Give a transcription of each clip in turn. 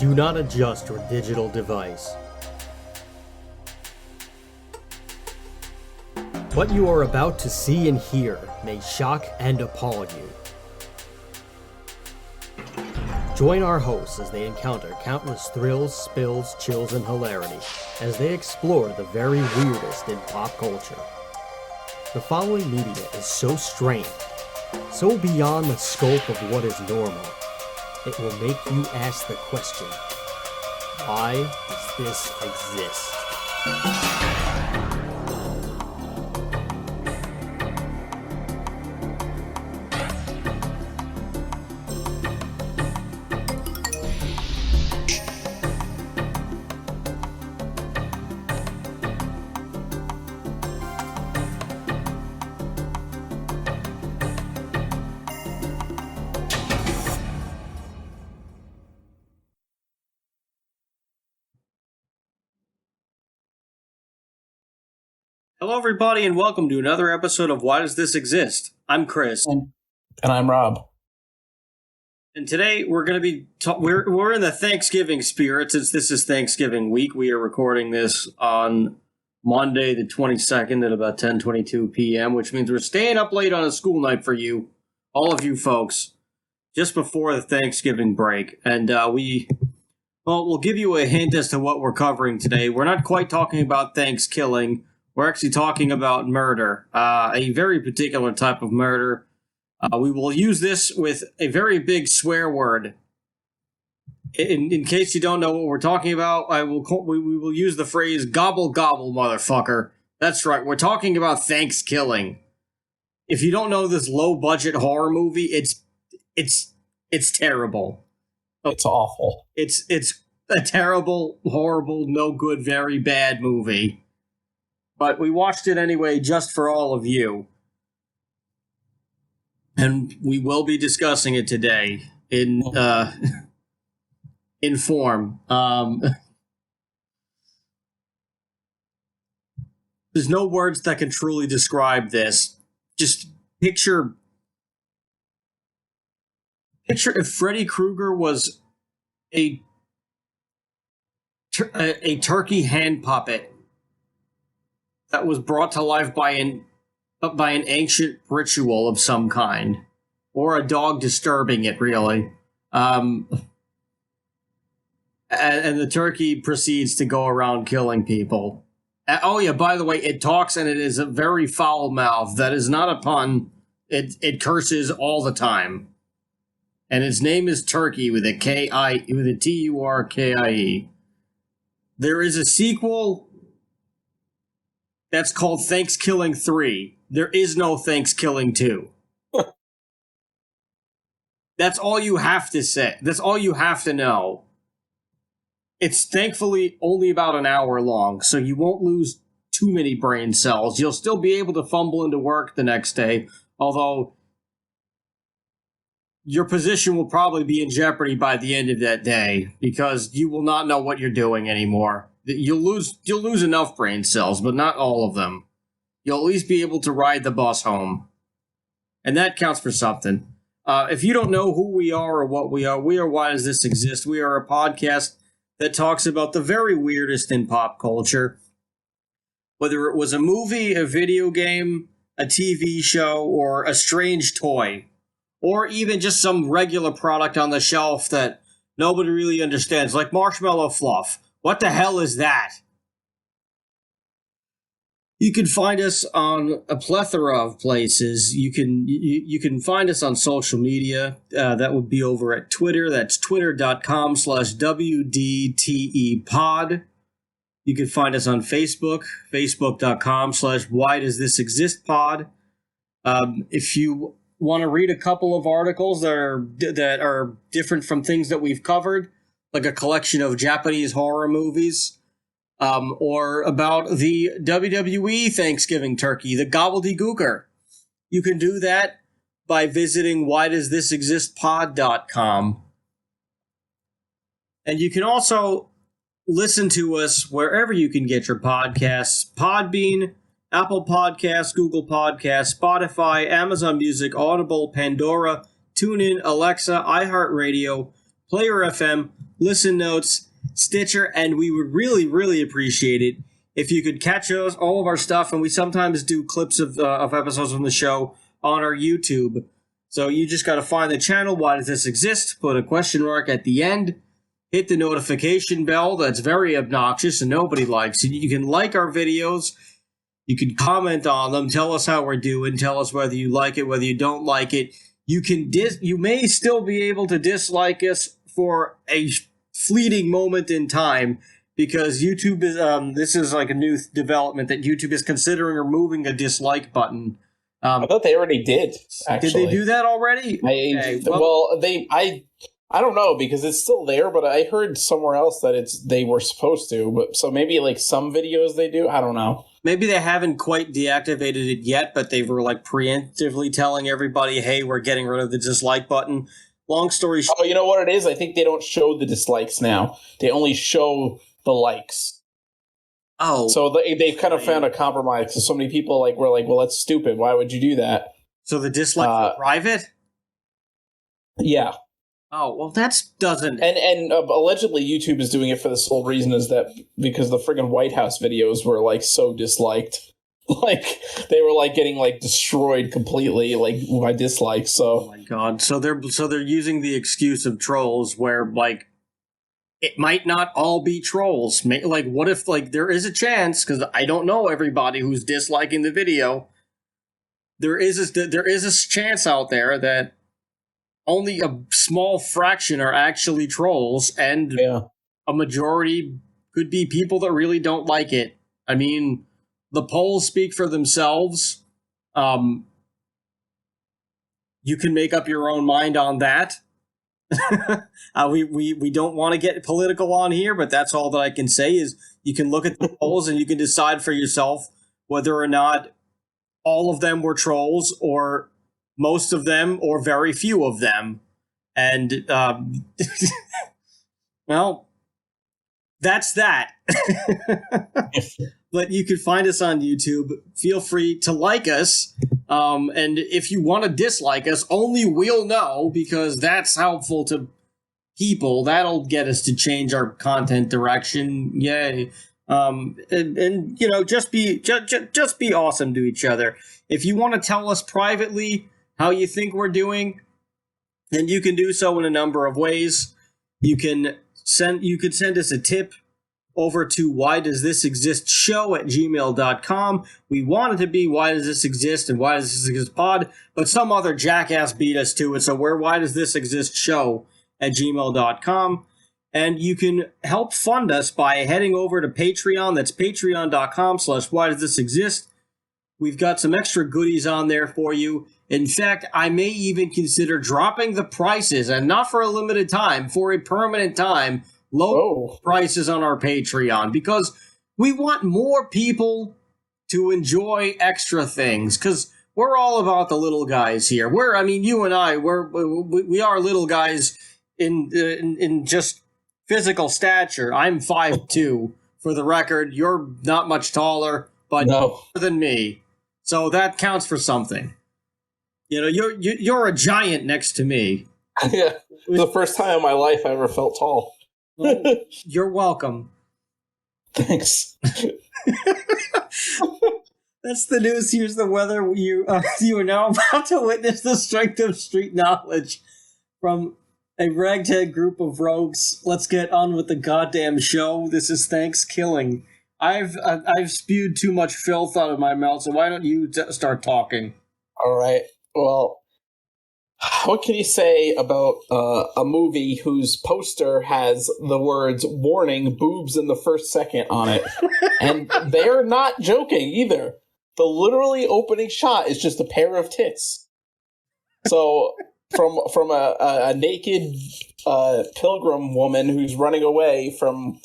Do not adjust your digital device. What you are about to see and hear may shock and appall you. Join our hosts as they encounter countless thrills, spills, chills, and hilarity as they explore the very weirdest in pop culture. The following media is so strange, so beyond the scope of what is normal, it will make you ask the question, why does this exist? Hello, everybody, and welcome to another episode of Why Does This Exist? I'm Chris. And I'm Rob. And today we're going to be we're in the Thanksgiving spirit since this is Thanksgiving week. We are recording this on Monday the 22nd at about 10:22 p.m., which means we're staying up late on a school night for you, all of you folks, just before the Thanksgiving break. And we'll give you a hint as to what we're covering today. We're not quite talking about Thanksgiving. We're actually talking about murder, a very particular type of murder. We will use this with a very big swear word. In case you don't know what we're talking about, we will use the phrase "gobble gobble, motherfucker." That's right. We're talking about Thanksgiving. If you don't know this low budget horror movie, it's terrible. It's awful. It's a terrible, horrible, no good, very bad movie. But we watched it anyway just for all of you. And we will be discussing it today in form. There's no words that can truly describe this. Just picture if Freddy Krueger was a turkey hand puppet that was brought to life by an ancient ritual of some kind, or a dog disturbing it, really. And the turkey proceeds to go around killing people. Oh yeah, by the way, it talks and it is a very foul mouth. That is not a pun. It curses all the time. And its name is Turkey with a Turkie. There is a sequel that's called Thanksgiving 3. There is no Thanksgiving 2. That's all you have to say. That's all you have to know. It's thankfully only about an hour long, so you won't lose too many brain cells. You'll still be able to fumble into work the next day, although your position will probably be in jeopardy by the end of that day, because you will not know what you're doing anymore. You'll lose enough brain cells, but not all of them. You'll at least be able to ride the bus home. And that counts for something. If you don't know who we are or what we are Why Does This Exist? We are a podcast that talks about the very weirdest in pop culture. Whether it was a movie, a video game, a TV show, or a strange toy. Or even just some regular product on the shelf that nobody really understands, like marshmallow fluff. What the hell is that? You can find us on a plethora of places. You can find us on social media. That would be over at Twitter. That's twitter.com/WDTEpod. You can find us on Facebook, facebook.com/WhyDoesThisExistPod. If you want to read a couple of articles that are different from things that we've covered, like a collection of Japanese horror movies, or about the WWE Thanksgiving turkey, the gobbledygooker. You can do that by visiting whydoesthisexistpod.com. And you can also listen to us wherever you can get your podcasts: Podbean, Apple Podcasts, Google Podcasts, Spotify, Amazon Music, Audible, Pandora, TuneIn, Alexa, iHeartRadio, Player FM, Listen Notes, Stitcher, and we would really, really appreciate it if you could catch us, all of our stuff, and we sometimes do clips of episodes from the show on our YouTube. So you just got to find the channel, Why Does This Exist? Put a question mark at the end. Hit the notification bell. That's very obnoxious and nobody likes it. You can like our videos. You can comment on them. Tell us how we're doing. Tell us whether you like it, whether you don't like it. You may still be able to dislike us for a fleeting moment in time, because YouTube is this is like a new development that YouTube is considering removing a dislike button. I thought they already did. Actually, did they do that already? I don't know, because it's still there, but I heard somewhere else that they were supposed to. But so maybe like some videos they do. I don't know. Maybe they haven't quite deactivated it yet, but they were like preemptively telling everybody, "Hey, we're getting rid of the dislike button." Long story short. Oh, you know what it is? I think they don't show the dislikes now. They only show the likes. Oh. So they've kind of found a compromise, because so many people were like, well, that's stupid. Why would you do that? So the dislikes are private? Yeah. Oh, well, that doesn't... And allegedly YouTube is doing it for the sole reason is that because the friggin' White House videos were, so disliked. They were, getting, destroyed completely, by dislikes, so... Oh, my God. So they're using the excuse of trolls where, it might not all be trolls. What if, there is a chance, because I don't know everybody who's disliking the video. There is a chance out there that only a small fraction are actually trolls, and a majority could be people that really don't like it. I mean, the polls speak for themselves. You can make up your own mind on that. We don't want to get political on here, but that's all that I can say is you can look at the polls and you can decide for yourself whether or not all of them were trolls, or most of them, or very few of them. And, well, that's that. But you can find us on YouTube. Feel free to like us. And if you want to dislike us, only we'll know, because that's helpful to people. That'll get us to change our content direction. Yay. And just be awesome to each other. If you want to tell us privately how you think we're doing, then you can do so in a number of ways. You could send us a tip over to whydoesthisexistshow@gmail.com. We want it to be Why Does This Exist and Why Does This Exist Pod, but some other jackass beat us to it, so we're Why Does This Exist Show@gmail.com. And you can help fund us by heading over to Patreon. That's patreon.com/whydoesthisexist. We've got some extra goodies on there for you. In fact, I may even consider dropping the prices, and not for a limited time, for a permanent time, low prices on our Patreon, because we want more people to enjoy extra things, because we're all about the little guys here. You and I, we are little guys in just physical stature. I'm 5'2", for the record. You're not much taller, but more than me. So that counts for something. You're a giant next to me. Yeah, it was the first time in my life I ever felt tall. Well, you're welcome. Thanks. That's the news. Here's the weather. You are now about to witness the strength of street knowledge from a ragtag group of rogues. Let's get on with the goddamn show. This is Thanksgiving. I've spewed too much filth out of my mouth, so why don't you start talking? All right. Well, what can you say about a movie whose poster has the words "warning, boobs in the first second" on it? And they're not joking either. The literally opening shot is just a pair of tits. So from a naked pilgrim woman who's running away from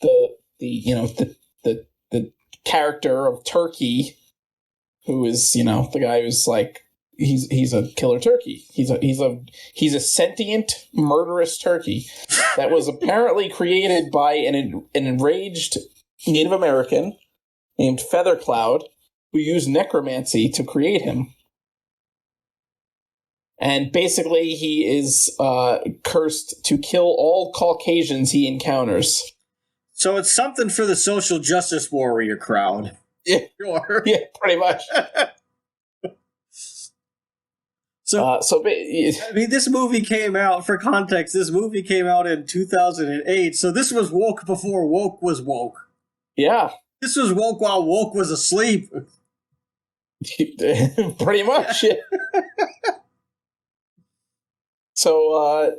the character of Turkey, who is the guy who's he's a killer turkey. He's a sentient, murderous turkey that was apparently created by an enraged Native American named Feathercloud, who used necromancy to create him. And basically, he is cursed to kill all Caucasians he encounters. So it's something for the social justice warrior crowd. Yeah, Sure. yeah, pretty much. So, I I mean, this movie came out, for context, this movie came out in 2008, so this was woke before woke was woke. Yeah, This was woke while woke was asleep. pretty much. Yeah. So,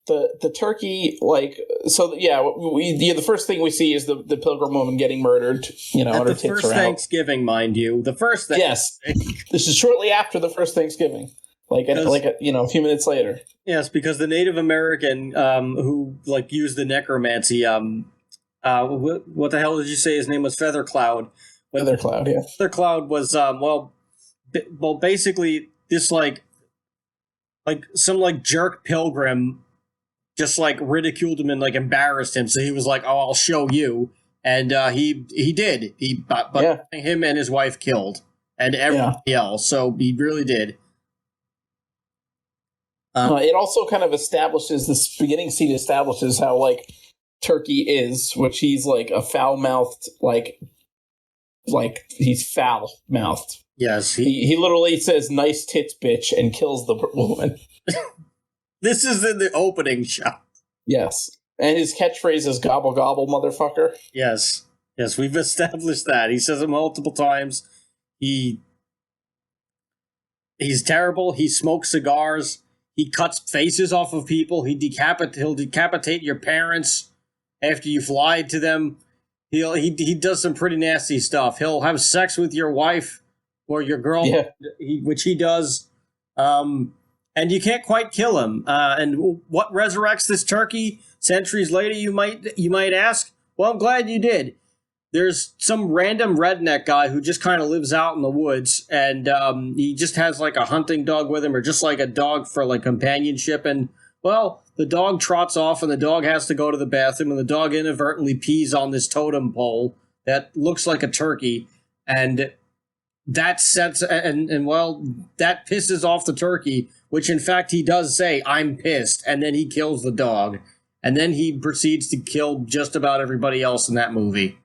the turkey, the first thing we see is the pilgrim woman getting murdered. At and her the tits first are out. Thanksgiving, mind you. The first thing. Yes, this is shortly after the first Thanksgiving, a few minutes later. Yes, because the Native American who used the necromancy, what the hell did you say his name was? Feathercloud. Feathercloud, yeah. Feathercloud was basically this some jerk pilgrim just ridiculed him and embarrassed him. So he was like, "Oh, I'll show you," and he did. Him and his wife killed, and everybody else. So he really did. It also kind of establishes, this beginning scene establishes how Turkey is, which he's a foul-mouthed, he's foul-mouthed. Yes, he literally says "nice tits, bitch" and kills the woman. This is in the opening shot. Yes, and his catchphrase is "gobble gobble, motherfucker." Yes, we've established that. He says it multiple times. He's terrible. He smokes cigars. He cuts faces off of people. He'll decapitate your parents after you've lied to them. He does some pretty nasty stuff. He'll have sex with your wife or your girl, which he does. And you can't quite kill him. And what resurrects this turkey centuries later, you might ask? Well, I'm glad you did. There's some random redneck guy who just kind of lives out in the woods, and he just has a hunting dog with him, or just a dog for companionship. And well, the dog trots off, and the dog has to go to the bathroom, and the dog inadvertently pees on this totem pole that looks like a turkey, and that sets that pisses off the turkey, which in fact he does say, "I'm pissed," and then he kills the dog, and then he proceeds to kill just about everybody else in that movie.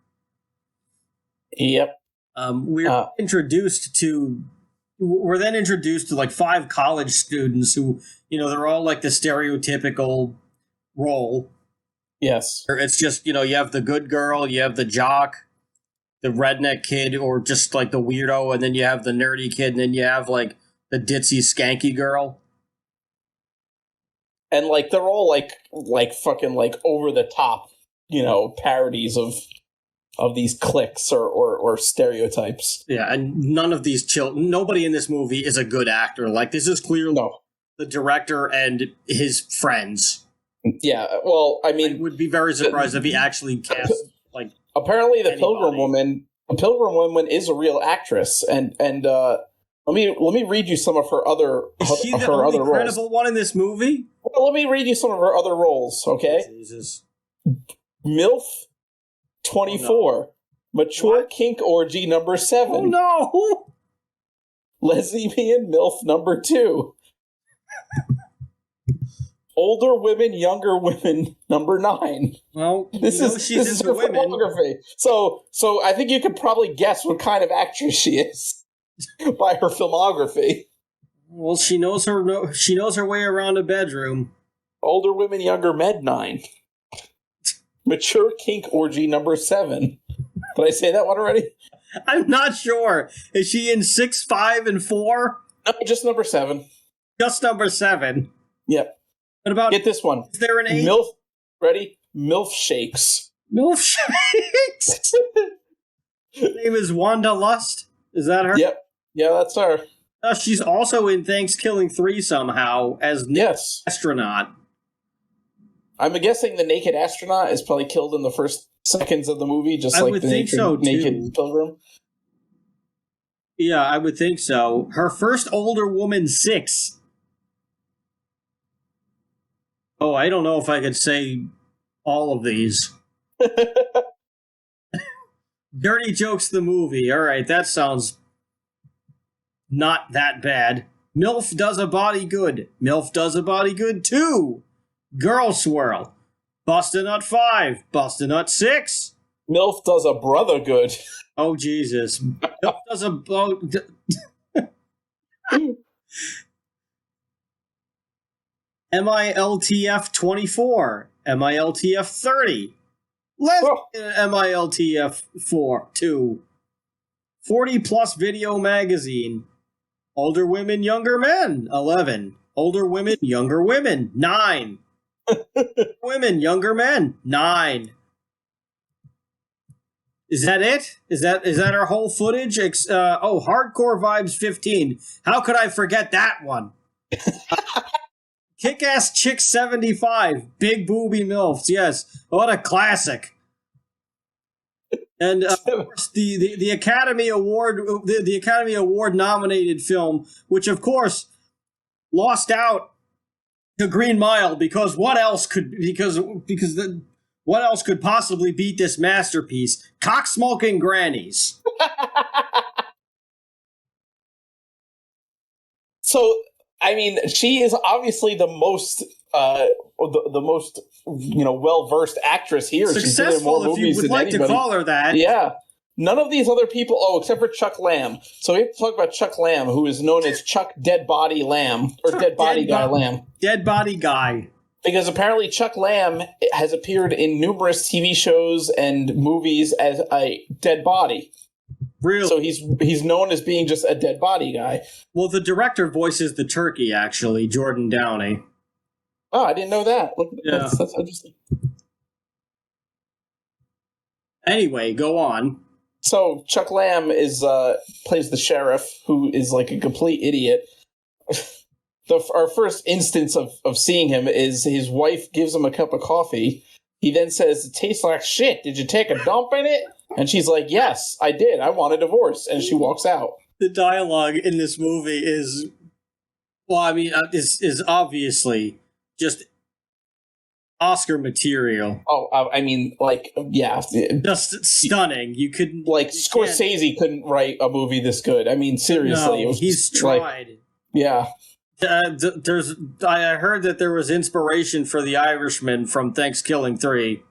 Yep. We're then introduced to 5 college students who, they're all the stereotypical role. Yes. It's just, you have the good girl, you have the jock, the redneck kid, or just the weirdo, and then you have the nerdy kid, and then you have the ditzy skanky girl. And they're all fucking over the top, parodies of these cliques or stereotypes. Yeah, and none of these nobody in this movie is a good actor. This is clearly the director and his friends. Yeah, well, I mean, I would be very surprised if he actually cast apparently the anybody. Pilgrim Woman is a real actress, and let me read you some of her other Is she the only credible one in this movie? Well, let me read you some of her other roles, okay? Jesus. MILF 24, Mature Kink Orgy number 7. Oh no! Lesbian MILF number 2. Older Women, Younger Women number 9. Well, this is her filmography. So I think you could probably guess what kind of actress she is by her filmography. Well, she knows her way around a bedroom. Older Women, Younger Men 9. Mature Kink Orgy number 7. Did I say that one already? I'm not sure. Is she in 6, 5, and 4? No, just number 7. Just number 7. Yep. What about... Get this one. Is there an 8? MILF... Ready? MILF Shakes. MILF Shakes? Her name is Wanda Lust? Is that her? Yep. Yeah, that's her. She's also in Thanksgiving 3 somehow as astronaut. I'm guessing the naked astronaut is probably killed in the first seconds of the movie, just I like would the think so, naked pilgrim. Yeah, I would think so. Her first older woman 6. Oh, I don't know if I could say all of these. Dirty Jokes the movie. All right, that sounds not that bad. MILF Does a Body Good. MILF Does a Body Good 2. Girl Swirl. Bust a Nut 5. Bust a Nut 6. MILF Does a Brother Good. Oh, Jesus. MILF Does a... MILTF 24. MILTF 30. MILTF 2. 40 Plus Video Magazine. Older Women, Younger Men. 11. Older Women, Younger Women. 9. Women, Younger Men. 9. Is that it? Is that our whole footage? Hardcore Vibes 15. How could I forget that one? Kick-Ass Chick 75. Big Booby MILFs. Yes. What a classic. And of course, the Academy Award, the Academy Award nominated film, which of course lost out to Green Mile because what else could possibly beat this masterpiece? Cock Smoking Grannies. So, I mean, she is obviously the most well-versed actress here. Successful, if you would like to call her that. Yeah. None of these other people, except for Chuck Lamb. So we have to talk about Chuck Lamb, who is known as Chuck Dead Body Lamb, or Dead Body Guy Lamb. Dead Body Guy. Because apparently Chuck Lamb has appeared in numerous TV shows and movies as a dead body. Really? So he's known as being just a dead body guy. Well, the director voices the turkey, actually, Jordan Downey. Oh, I didn't know that. Yeah. That's interesting. Anyway, go on. So Chuck Lamb plays the sheriff, who is like a complete idiot. Our first instance of seeing him is his wife gives him a cup of coffee. He then says, "It tastes like shit. Did you take a dump in it?" And she's like, "Yes, I did. I want a divorce." And she walks out. The dialogue in this movie is obviously just Oscar material. Oh, I mean, like, yeah. Just stunning. You couldn't... Scorsese couldn't write a movie this good. I mean, seriously. No, he's tried. Yeah. I heard that there was inspiration for The Irishman from Thanksgiving 3.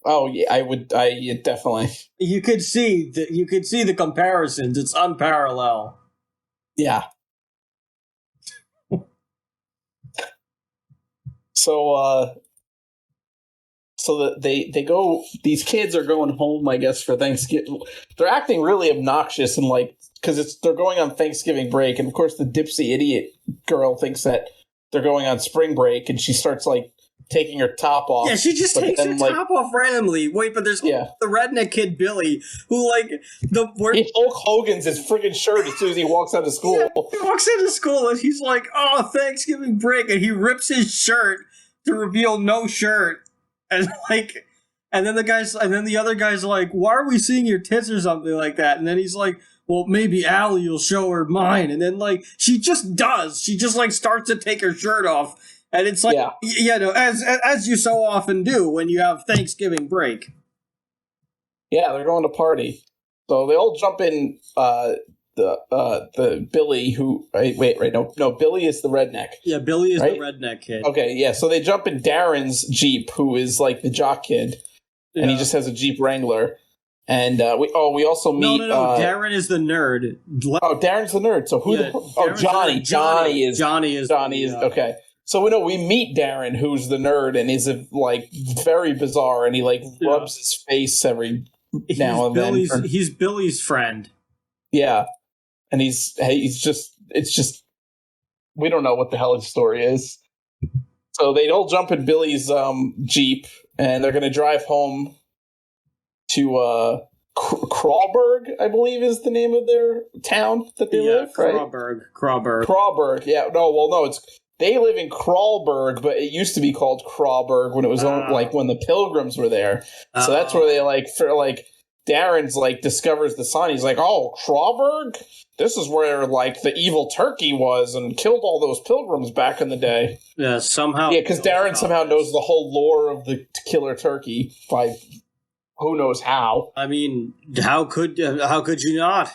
Oh yeah, yeah, definitely. You could see the comparisons. It's unparalleled. Yeah. So they go. These kids are going home, I guess, for Thanksgiving. They're acting really obnoxious and because they're going on Thanksgiving break, and of course the Dipsy idiot girl thinks that they're going on spring break, and she starts taking her top off. Yeah, she just takes her top off randomly. Wait, but there's the redneck kid Billy who he Hulk Hogan's his friggin' shirt as soon as he walks out of school. Yeah, he walks into school and he's like, "Oh, Thanksgiving break," and he rips his shirt to reveal no shirt, and then the other guy's like, "Why are we seeing your tits?" or something like that, and then he's like, "Well, maybe Allie will show her mine," and then she just does. She just starts to take her shirt off. And it's as you so often do when you have Thanksgiving break. Yeah, they're going to party. So they all jump in the Billy who no, Billy is the redneck. Yeah, Billy is the redneck kid. Okay, yeah, so they jump in Darren's Jeep, who is the jock kid, and he just has a Jeep Wrangler. And we also meet. No. Darren is the nerd. Darren's the nerd. So who? Johnny. Johnny is okay. So we meet Darren, who's the nerd, and he's very bizarre, and he rubs his face every now and then. He's Billy's friend. Yeah, and it's just we don't know what the hell his story is. So they all jump in Billy's Jeep, and they're going to drive home to Crawburg, I believe is the name of their town that they live, right? Crawburg. Yeah. No, they live in Crawlburg, but it used to be called Crawburg when it was when the Pilgrims were there. So that's where they Darren's discovers the sign. He's like, "Oh, Crawburg? This is where the evil turkey was and killed all those Pilgrims back in the day." Yeah, somehow. Yeah, because Darren somehow knows the whole lore of the killer turkey by who knows how. I mean, how could you not?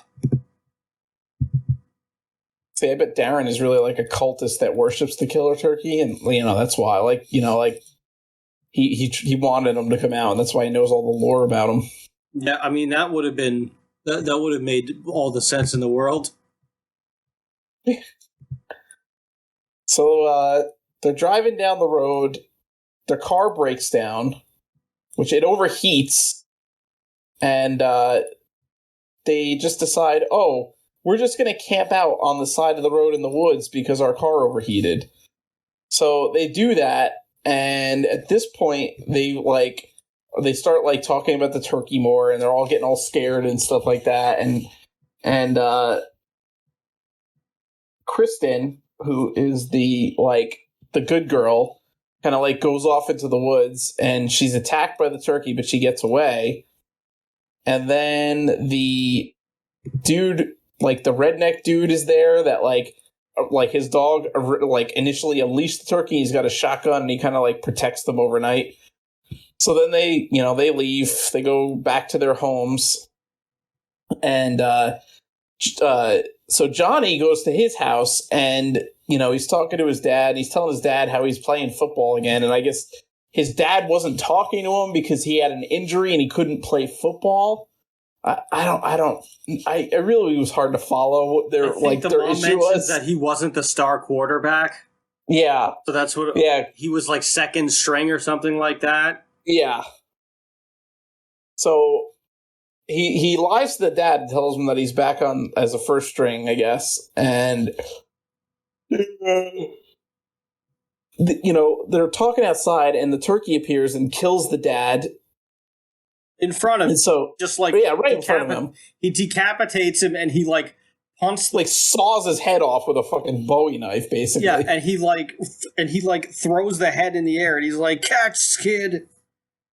See, I bet Darren is really like a cultist that worships the killer turkey, and that's why, he wanted him to come out, and that's why he knows all the lore about him. Yeah, I mean that would have made all the sense in the world. So they're driving down the road. Their car breaks down, which it overheats, and they just decide, oh, we're just going to camp out on the side of the road in the woods because our car overheated. So they do that, and at this point, they start like talking about the turkey more, and they're all getting all scared and stuff like that, and Kristen, who is the good girl, kind of like goes off into the woods, and she's attacked by the turkey, but she gets away. And then the dude, like the redneck dude, is there that like his dog like initially unleashed the turkey. He's got a shotgun and he kind of like protects them overnight. So then they leave. They go back to their homes, and so Johnny goes to his house, and he's talking to his dad. He's telling his dad how he's playing football again, and I guess his dad wasn't talking to him because he had an injury and he couldn't play football. I really was hard to follow what their issue was. That he wasn't the star quarterback. Yeah. So that's what. Yeah. He was like second string or something like that. Yeah. So he lies to the dad and tells him that he's back on as a first string, I guess, and they're talking outside, and the turkey appears and kills the dad in front of him. So just like right in front of him, he decapitates him, and he like punts, like saws his head off with a fucking Bowie knife, basically. Yeah, and he throws the head in the air, and he's like, "Catch, kid!"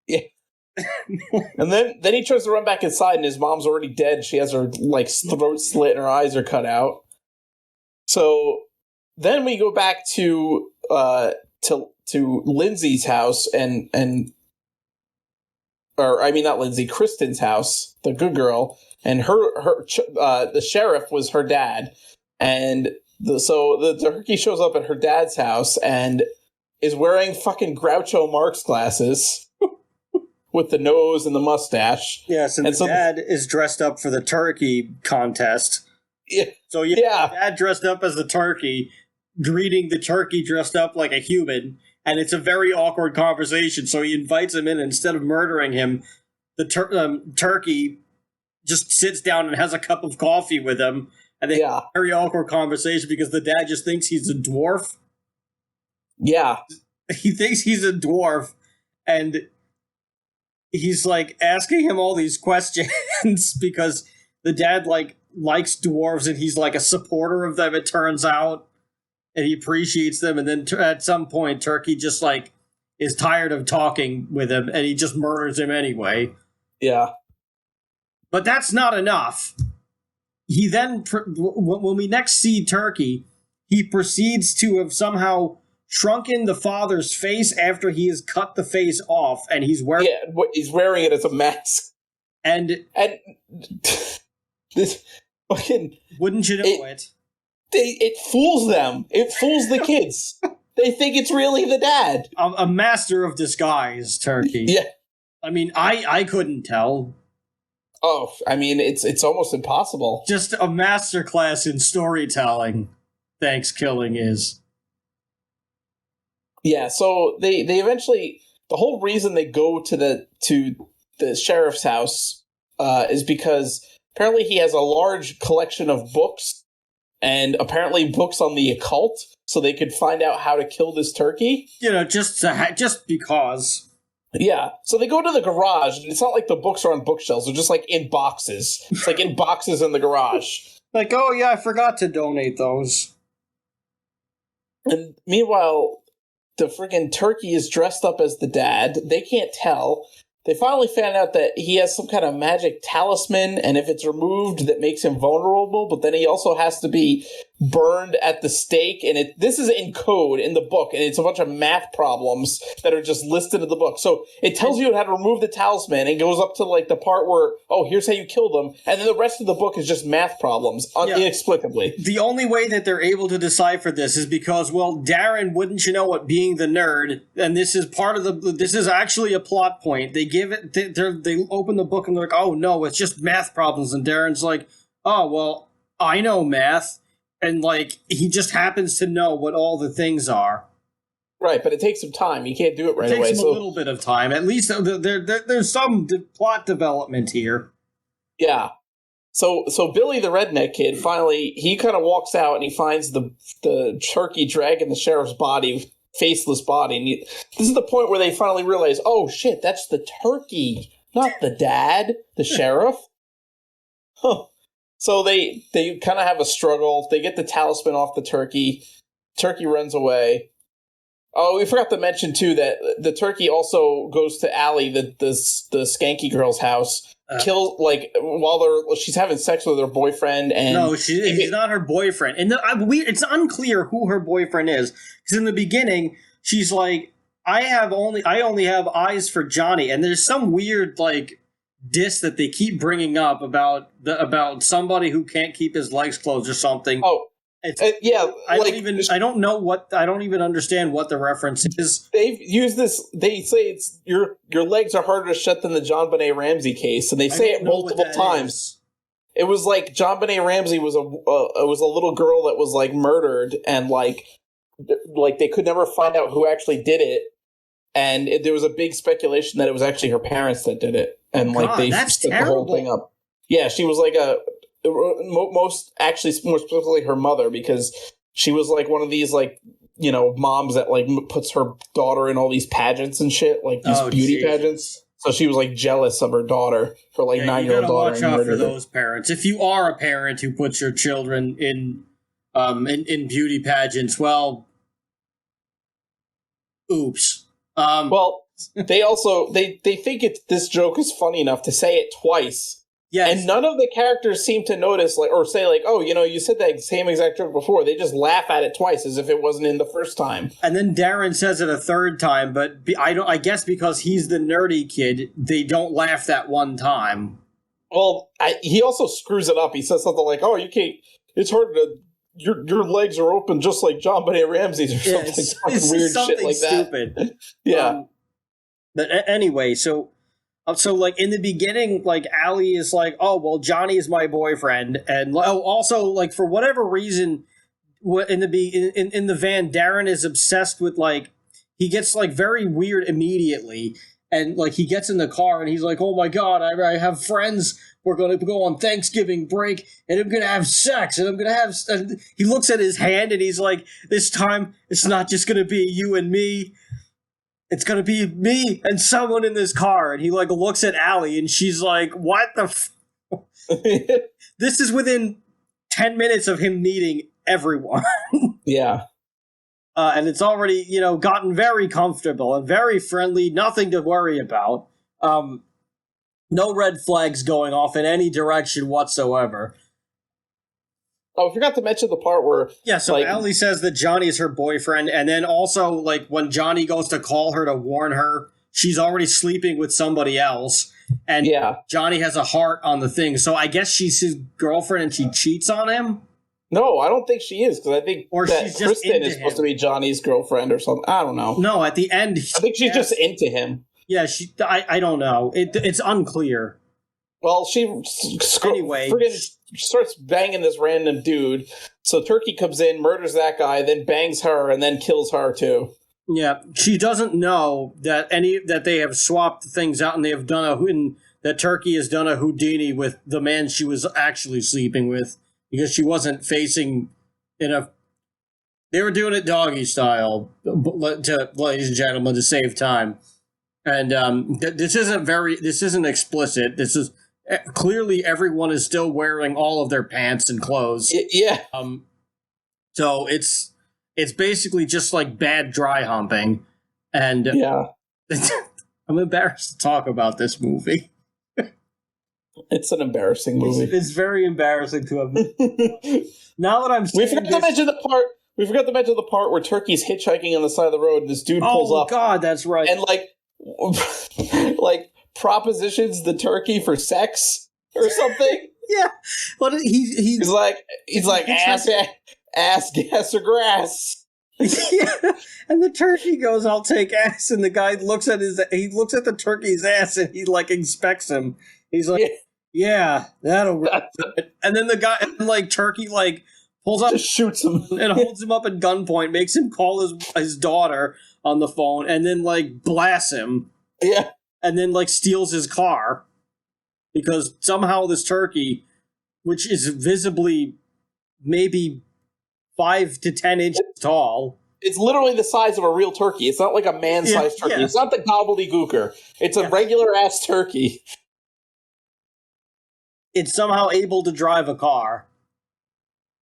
Yeah. And then he tries to run back inside, and his mom's already dead. She has her like throat slit, and her eyes are cut out. So then we go back to Lindsay's house, not Lindsay, Kristen's house, the good girl, and the sheriff was her dad, and so the turkey shows up at her dad's house and is wearing fucking Groucho Marx glasses. With the nose and the mustache. Yes, and the dad is dressed up for the turkey contest. Yeah. So yeah, dad dressed up as the turkey, greeting the turkey dressed up like a human, and it's a very awkward conversation. So he invites him in, and instead of murdering him, the turkey just sits down and has a cup of coffee with him, and they have a very awkward conversation because the dad just thinks he's a dwarf. Yeah. He thinks he's a dwarf, and he's like asking him all these questions because the dad likes dwarves, and he's like a supporter of them, it turns out, and he appreciates them. And then at some point, Turkey just like is tired of talking with him, and he just murders him anyway. Yeah. But that's not enough. He then, when we next see Turkey, he proceeds to have somehow shrunken the father's face after he has cut the face off, and he's wearing it as a mask. And this fucking, wouldn't you know it? It fools them. It fools the kids. They think it's really the dad. A master of disguise, Turkey. Yeah. I mean, I couldn't tell. Oh, I mean, it's almost impossible. Just a masterclass in storytelling. Thanksgiving is. Yeah, so they eventually, the whole reason they go to the sheriff's house is because apparently he has a large collection of books, and apparently books on the occult, so they could find out how to kill this turkey. Just because. Yeah, so they go to the garage, and it's not like the books are on bookshelves; they're just like in boxes. It's like in boxes in the garage. Like, oh yeah, I forgot to donate those. And meanwhile, the friggin' turkey is dressed up as the dad. They can't tell. They finally found out that he has some kind of magic talisman, and if it's removed, that makes him vulnerable, but then he also has to be burned at the stake, and this is in code in the book, and it's a bunch of math problems that are just listed in the book. So it tells you how to remove the talisman, and goes up to like the part where, oh, here's how you kill them, and then the rest of the book is just math problems, inexplicably. The only way that they're able to decipher this is because, well, Darren, wouldn't you know it, being the nerd, and this is part of this is actually a plot point. They give it, they open the book and they're like, oh no, it's just math problems, and Darren's like, oh well, I know math. And, like, he just happens to know what all the things are. Right, but it takes some time. You can't do it right away. It takes him a little bit of time. At least there's some plot development here. Yeah. So Billy the redneck kid, finally, he kind of walks out and he finds the turkey dragging the sheriff's body, faceless body. And this is the point where they finally realize, oh, shit, that's the turkey, not the dad, the sheriff. Huh. So they kind of have a struggle. They get the talisman off the turkey. Turkey runs away. Oh, we forgot to mention, too, that the turkey also goes to Allie, the skanky girl's house, kills, like, while she's having sex with her boyfriend. And no, he's not her boyfriend. And it's unclear who her boyfriend is. Because in the beginning, she's like, I only have eyes for Johnny. And there's some weird, like, diss that they keep bringing up about somebody who can't keep his legs closed or something. Oh, yeah. I don't even understand what the reference is. They've used this. They say it's your legs are harder to shut than the John Benet Ramsey case, and they say it multiple times. It was like John Benet Ramsey was a little girl that was like murdered, and like they could never find out who actually did it. And there was a big speculation that it was actually her parents that did it. And like they set the whole thing up. Yeah, she was like more specifically her mother, because she was like one of these like, you know, moms that like puts her daughter in all these pageants and shit, like these beauty pageants. So she was like jealous of her daughter, her like 9-year-old daughter. Watch out for those parents. If you are a parent who puts your children in beauty pageants, well, oops. Well, they also they think this joke is funny enough to say it twice. Yes. And none of the characters seem to notice, like, or say like, oh, you know, you said that same exact joke before. They just laugh at it twice as if it wasn't in the first time. And then Darren says it a third time, but I guess because he's the nerdy kid, they don't laugh that one time. Well, he also screws it up. He says something like, oh, you can't, it's hard to, your legs are open just like John Benet Ramsey's or something. It's weird something shit like stupid. That. Yeah. But anyway, so like in the beginning, like Allie is like, oh, well, Johnny is my boyfriend. And also like for whatever reason in the van, Darren is obsessed with like, he gets like very weird immediately. And like he gets in the car and he's like, oh my God, I have friends. We're going to go on Thanksgiving break and I'm going to have sex and I'm going to have. And he looks at his hand and he's like, this time it's not just going to be you and me. It's going to be me and someone in this car. And he like looks at Allie and she's like, what the This is within 10 minutes of him meeting everyone. Yeah. And it's already, you know, gotten very comfortable and very friendly. Nothing to worry about. No red flags going off in any direction whatsoever. Oh, I forgot to mention the part where... Yeah, so like, Allie says that Johnny is her boyfriend, and then also, like, when Johnny goes to call her to warn her, she's already sleeping with somebody else, and Johnny has a heart on the thing, so I guess she's his girlfriend and she cheats on him? No, I don't think she is, because I think that Kristen is supposed to be Johnny's girlfriend or something. I don't know. No, at the end... I think she's just into him. Yeah, I don't know. It's unclear. Well, she starts banging this random dude. So Turkey comes in, murders that guy, then bangs her, and then kills her too. Yeah, she doesn't know that they have swapped things out, and they have that Turkey has done a Houdini with the man she was actually sleeping with, because she wasn't facing in a. They were doing it doggy style, ladies and gentlemen, to save time. And this isn't explicit. This is clearly everyone is still wearing all of their pants and clothes. Yeah. So it's basically just like bad dry humping, and yeah. I'm embarrassed to talk about this movie. It's an embarrassing movie. It's very embarrassing to have. Now that I'm We saying forgot to mention the part. We forgot to mention the part where Turkey's hitchhiking on the side of the road, and this dude pulls up. Oh God, that's right. And like propositions the turkey for sex or something. Yeah, but He's like ass, gas, or grass. Yeah, and the turkey goes, "I'll take ass," and the guy looks at the turkey's ass and he like inspects him. He's like, "Yeah, that'll work." And then the guy, like turkey, like pulls up, Just shoots him and holds him up at gunpoint, makes him call his daughter on the phone, and then like blasts him. Yeah, and then like steals his car because somehow this turkey, which is visibly maybe 5 to 10 inches tall. It's literally the size of a real turkey. It's not like a man-sized turkey. It's not the gobbledygooker. It's a regular-ass turkey. It's somehow able to drive a car.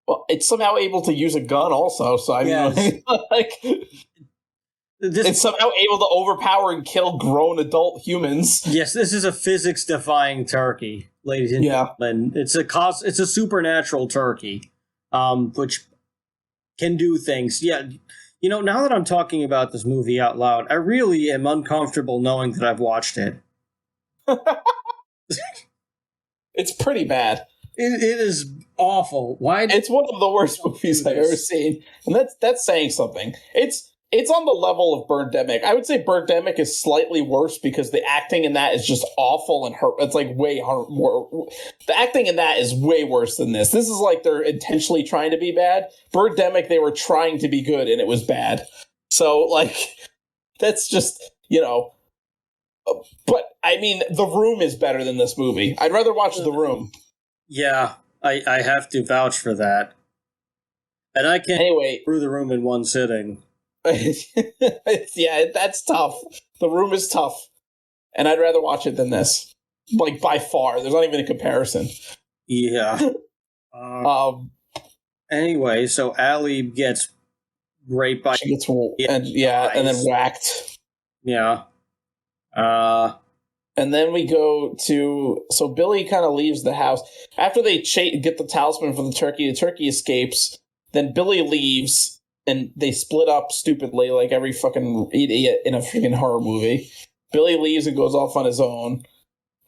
Well, it's somehow able to use a gun also, so I mean, it's somehow able to overpower and kill grown adult humans. Yes, this is a physics-defying turkey, ladies and gentlemen. It's a supernatural turkey, which can do things. Yeah, you know, now that I'm talking about this movie out loud, I really am uncomfortable knowing that I've watched it. It's pretty bad. It is awful. Why? It's one of the worst movies I've ever seen, and that's saying something. It's on the level of Birdemic. I would say Birdemic is slightly worse because the acting in that is just awful and hurt. It's like way more. The acting in that is way worse than this. This is like they're intentionally trying to be bad. Birdemic, they were trying to be good and it was bad. So like, that's just, you know. But I mean, The Room is better than this movie. I'd rather watch The Room. Yeah, I have to vouch for that. And I can't anyway through The Room in one sitting. Yeah, that's tough. The Room is tough, and I'd rather watch it than this. Like by far, there's not even a comparison. Yeah. Anyway, so Allie gets raped by. She gets and then whacked. Yeah. And then we go to Billy kind of leaves the house after they get the talisman from the turkey. The turkey escapes. Then Billy leaves. And they split up stupidly, like every fucking idiot in a freaking horror movie. Billy leaves and goes off on his own.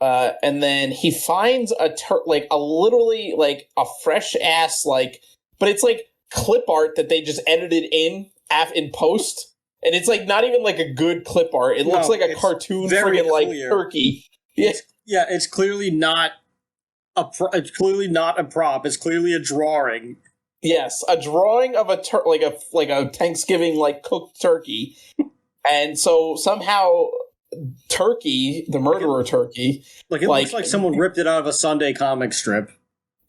And then he finds literally a fresh ass, but it's like clip art that they just edited in post. And it's like not even like a good clip art. It looks like a cartoon friggin' like turkey. Yeah. It's clearly not a prop. It's clearly a drawing. Yes, a drawing of a Thanksgiving cooked turkey, and so somehow Turkey, the murderer turkey, it looks like someone ripped it out of a Sunday comic strip.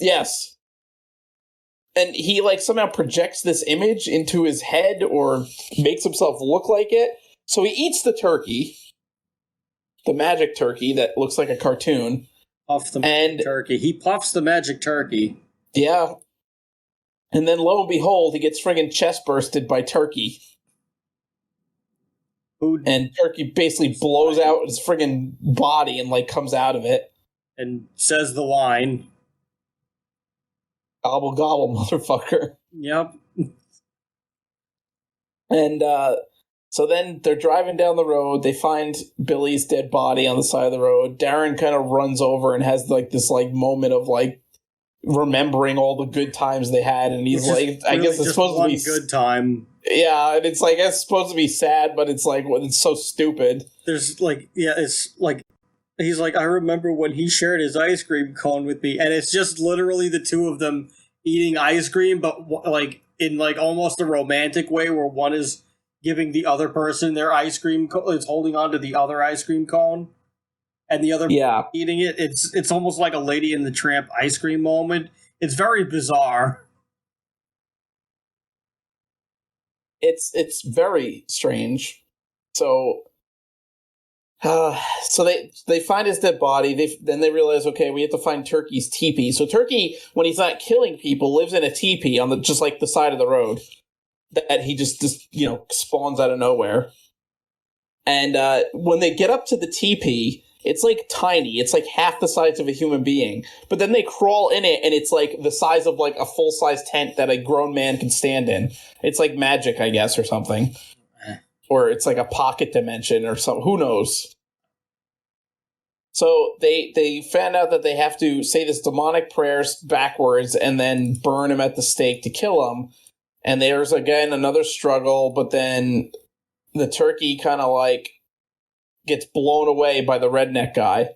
Yes, and he somehow projects this image into his head or makes himself look like it. So he eats the turkey, the magic turkey that looks like a cartoon. Turkey. He puffs the magic turkey. Yeah. And then, lo and behold, he gets friggin' chest bursted by Turkey. And Turkey basically blows out his friggin' body and, comes out of it. And says the line. Gobble, gobble, motherfucker. Yep. And, so then they're driving down the road. They find Billy's dead body on the side of the road. Darren kind of runs over and has, this moment of, remembering all the good times they had, and he's I guess it's supposed to be good time. Yeah, and it's it's supposed to be sad, but it's it's so stupid. There's he's I remember when he shared his ice cream cone with me, and it's just literally the two of them eating ice cream, but in almost a romantic way, where one is giving the other person their ice cream is holding on to the other ice cream cone. And the other eating it, it's almost like a Lady and the Tramp ice cream moment. It's very bizarre. It's very strange. So they find his dead body. Then they realize, okay, we have to find Turkey's teepee. So Turkey, when he's not killing people, lives in a teepee on the side of the road that he just spawns out of nowhere. And when they get up to the teepee, It's like tiny. It's like half the size of a human being. But then they crawl in it, and it's like the size of like a full-size tent that a grown man can stand in. It's like magic, I guess, or something. Or it's like a pocket dimension or something. Who knows? So they found out that they have to say this demonic prayers backwards and then burn him at the stake to kill him. And there's, again, another struggle, but then the turkey kind of like gets blown away by the redneck guy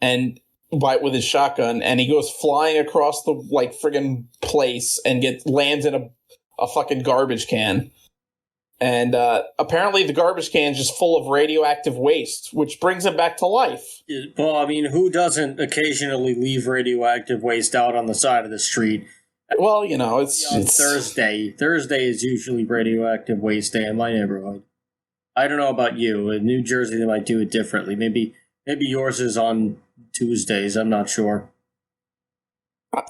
and with his shotgun, and he goes flying across the like friggin' place and lands in a fucking garbage can. And apparently the garbage can is just full of radioactive waste, which brings him back to life. Well, I mean, who doesn't occasionally leave radioactive waste out on the side of the street? Well, you know, it's Thursday. Thursday is usually radioactive waste day in my neighborhood. I don't know about you. In New Jersey, they might do it differently. Maybe yours is on Tuesdays. I'm not sure.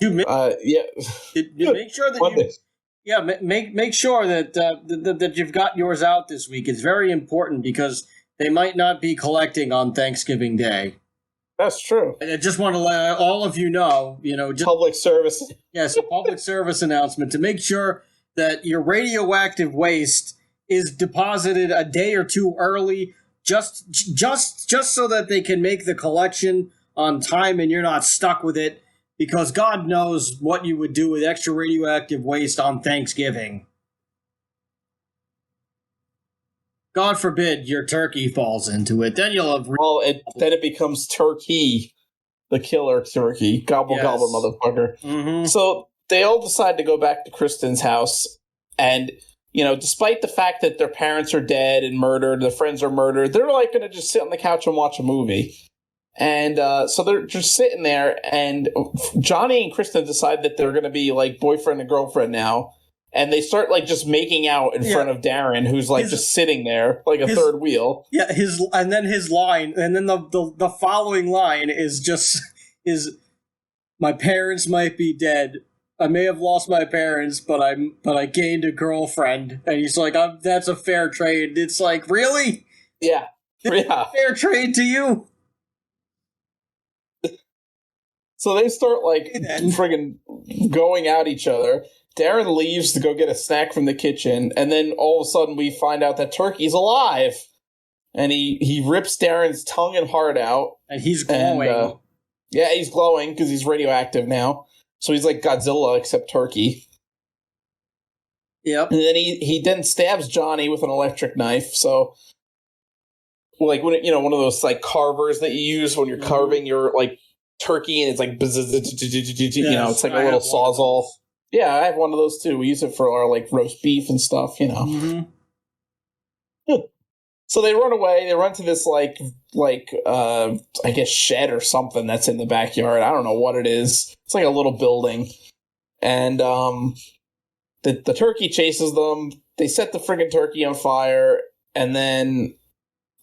Yeah. Make sure that you... Yeah, make sure that that you've got yours out this week. It's very important because they might not be collecting on Thanksgiving Day. That's true. I just want to let all of you know, just, public service. Yes, a public service announcement to make sure that your radioactive waste is deposited a day or two early, just so that they can make the collection on time and you're not stuck with it. Because God knows what you would do with extra radioactive waste on Thanksgiving. God forbid your turkey falls into it. Then you'll have... then it becomes Turkey, the killer turkey. Gobble, gobble, motherfucker. Mm-hmm. So they all decide to go back to Kristen's house. And, despite the fact that their parents are dead and murdered, their friends are murdered, they're like going to just sit on the couch and watch a movie. And so they're just sitting there, and Johnny and Kristen decide that they're going to be like boyfriend and girlfriend now. And they start like just making out in front of Darren, who's like just sitting there like a third wheel. Yeah, his line, and then the following line is my parents might be dead. I may have lost my parents, but I gained a girlfriend. And he's like, that's a fair trade. It's like, really? Yeah. Fair trade to you? So they start, like, friggin' going at each other. Darren leaves to go get a snack from the kitchen, and then all of a sudden we find out that Turkey's alive. And he rips Darren's tongue and heart out. And he's glowing. Yeah, he's glowing because he's radioactive now. So he's like Godzilla, except Turkey. Yep. And then he then stabs Johnny with an electric knife, so... Like, when one of those, like, carvers that you use when you're carving your, like... turkey, and it's like it's like a little sawzall. Yeah, I have one of those too. We use it for our like roast beef and stuff, Mm-hmm. So they run away. They run to this like I guess shed or something that's in the backyard. I don't know what it is. It's like a little building, and the turkey chases them. They set the friggin' turkey on fire, and then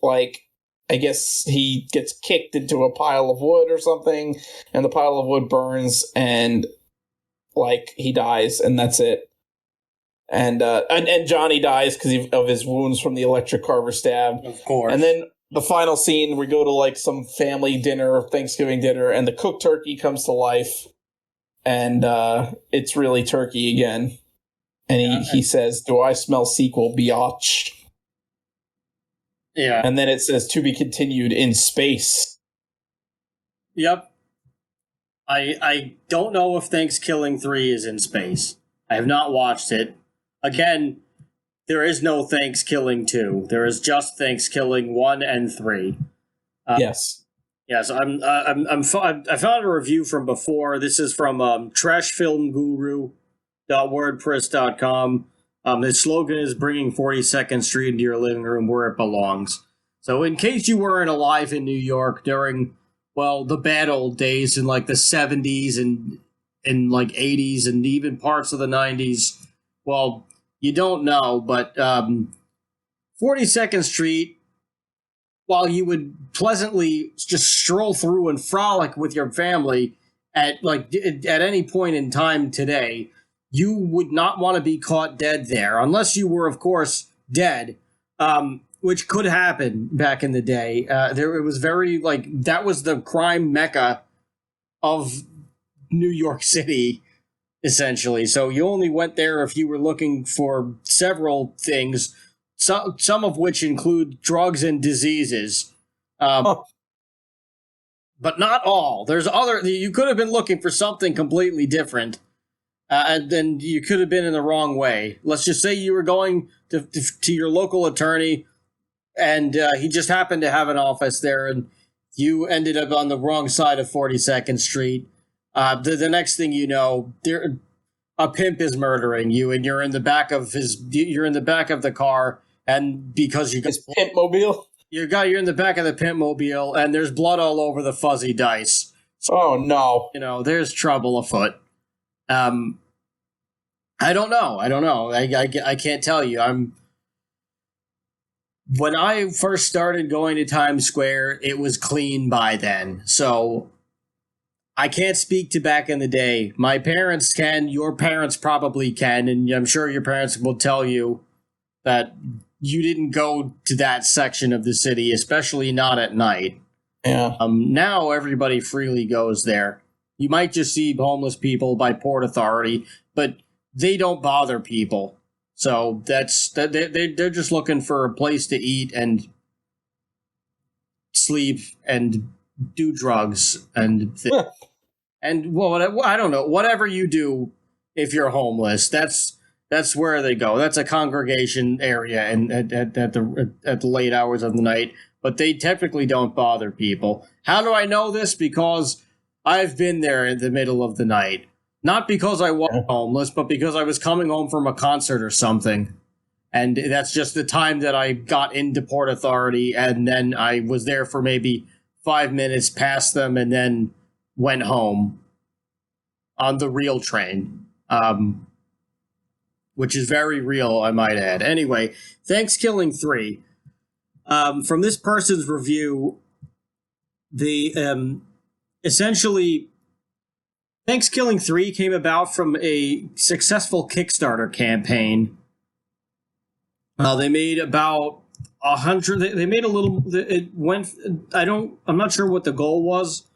like. I guess he gets kicked into a pile of wood or something, and the pile of wood burns, and like he dies, and that's it. And Johnny dies because of his wounds from the electric carver stab. Of course. And then the final scene, we go to like some family dinner, Thanksgiving dinner, and the cooked turkey comes to life, and it's really turkey again. And he says, "Do I smell sequel, biatch?" Yeah. And then it says to be continued in space. Yep. I don't know if Thanksgiving 3 is in space. I have not watched it. Again, there is no Thanksgiving 2. There is just Thanksgiving 1 and 3. Yes. Yes, I found a review from before. This is from trashfilmguru.wordpress.com. The slogan is bringing 42nd Street into your living room where it belongs. So in case you weren't alive in New York during, well, the bad old days in like the 70s and like 80s and even parts of the 90s, well, you don't know, but 42nd Street, while you would pleasantly just stroll through and frolic with your family at any point in time today, you would not want to be caught dead there, unless you were, of course, dead. which could happen back in the day. It was very that was the crime mecca of New York City, essentially. So you only went there if you were looking for several things, some of which include drugs and diseases. But not all. There's other. You could have been looking for something completely different, and then you could have been in the wrong way. Let's just say you were going to your local attorney, and he just happened to have an office there, and you ended up on the wrong side of 42nd Street. The next thing you know, a pimp is murdering you, and you're in the back of the car, and because you his pimp mobile. You're in the back of the pimp mobile, and there's blood all over the fuzzy dice. So, oh no! There's trouble afoot. I don't know. I can't tell you. When I first started going to Times Square, it was clean by then. So I can't speak to back in the day. My parents can. Your parents probably can, and I'm sure your parents will tell you that you didn't go to that section of the city, especially not at night. Yeah. Now everybody freely goes there. You might just see homeless people by Port Authority, but they don't bother people. So they're just looking for a place to eat and sleep and do drugs and I don't know, whatever you do if you're homeless. That's where they go. That's a congregation area and at the late hours of the night. But they typically don't bother people. How do I know this? Because I've been there in the middle of the night. Not because I was homeless, but because I was coming home from a concert or something. And that's just the time that I got into Port Authority, and then I was there for maybe 5 minutes past them and then went home on the real train. Which is very real, I might add. Anyway, Thanksgiving 3. From this person's review, essentially, Thanksgiving 3 came about from a successful Kickstarter campaign. They made about 100. They made a little. It went. I'm not sure what the goal was,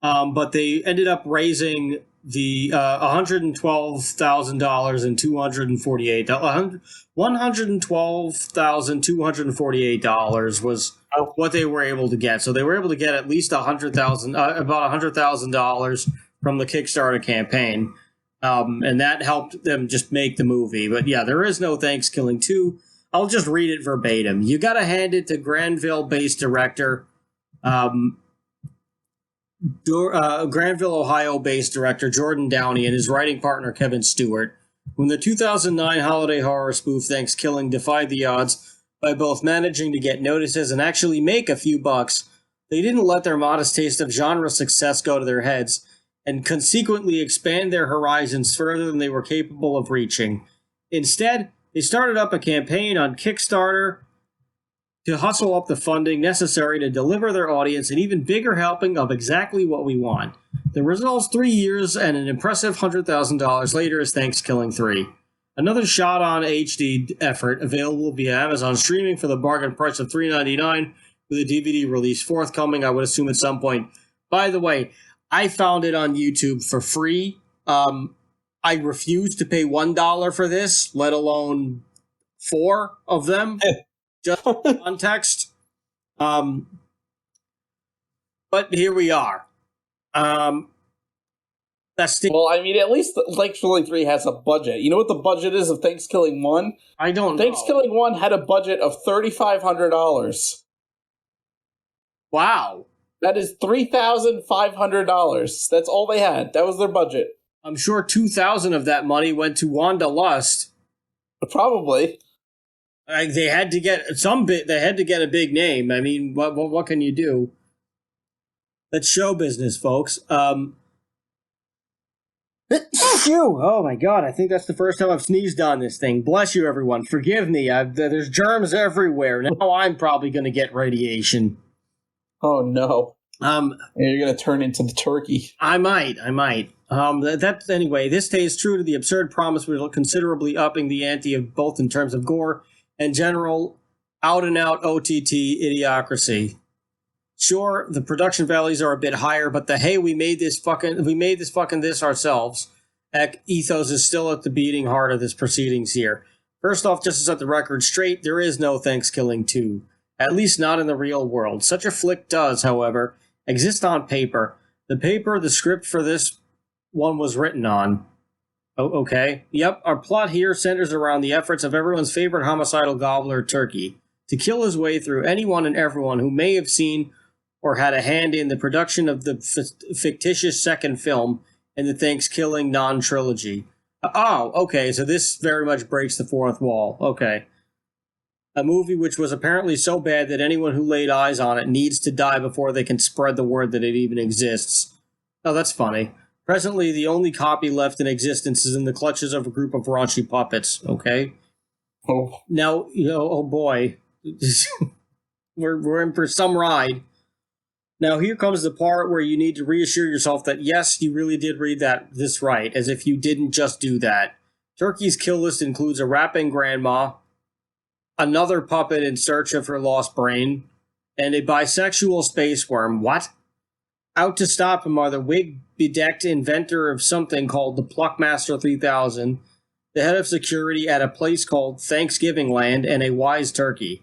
but they ended up raising the $112,000 and $112,248 was what they were able to get. So they were able to get at least about $100,000 from the Kickstarter campaign, and that helped them just make the movie. But yeah, there is no Thanksgiving 2. I'll just read it verbatim. You got to hand it to Granville-based director. Granville, Ohio-based director Jordan Downey and his writing partner Kevin Stewart. When the 2009 holiday horror spoof Thanksgiving defied the odds by both managing to get notices and actually make a few bucks, they didn't let their modest taste of genre success go to their heads and consequently expand their horizons further than they were capable of reaching. Instead, they started up a campaign on Kickstarter to hustle up the funding necessary to deliver their audience an even bigger helping of exactly what we want. The results 3 years and an impressive $100,000 later is Thanksgiving 3. Another shot on HD effort available via Amazon streaming for the bargain price of $3.99 with a DVD release forthcoming, I would assume, at some point. By the way, I found it on YouTube for free. I refuse to pay $1 for this, let alone 4 of them. Just for context. But here we are. Well, I mean, at least Thanksgiving 3 has a budget. You know what the budget is of Thanksgiving 1? I don't know. Thanksgiving 1 had a budget of $3,500. Wow. That is $3,500. That's all they had. That was their budget. I'm sure 2,000 of that money went to Wanda Lust. Probably. They had to get They had to get a big name. I mean, what can you do? That's show business, folks. Oh my God! I think that's the first time I've sneezed on this thing. Bless you, everyone. Forgive me. There's germs everywhere. Now I'm probably going to get radiation. Oh no! You're going to turn into the turkey. I might. Anyway. This stays true to the absurd promise, which considerably upping the ante of both in terms of gore and general out and out OTT idiocracy. Sure, the production values are a bit higher, but the hey, we made this fucking this ourselves ethos is still at the beating heart of this proceedings here. First off, just to set the record straight, there is no Thanksgiving 2. At least not in the real world. Such a flick does, however, exist on paper. The script for this one was written on. Oh, okay. Yep, our plot here centers around the efforts of everyone's favorite homicidal gobbler, Turkey, to kill his way through anyone and everyone who may have seen or had a hand in the production of the fictitious second film in the Thanksgiving non-trilogy. Oh, okay, so this very much breaks the fourth wall. Okay. A movie which was apparently so bad that anyone who laid eyes on it needs to die before they can spread the word that it even exists. Oh, that's funny. Presently, the only copy left in existence is in the clutches of a group of raunchy puppets, okay? Oh. Now, oh boy. we're in for some ride. Now, here comes the part where you need to reassure yourself that, yes, you really did read this right, as if you didn't just do that. Turkey's kill list includes a rapping grandma, another puppet in search of her lost brain, and a bisexual space worm. What? Out to stop him are the wig-bedecked inventor of something called the Pluckmaster 3000, the head of security at a place called Thanksgiving Land, and a wise turkey.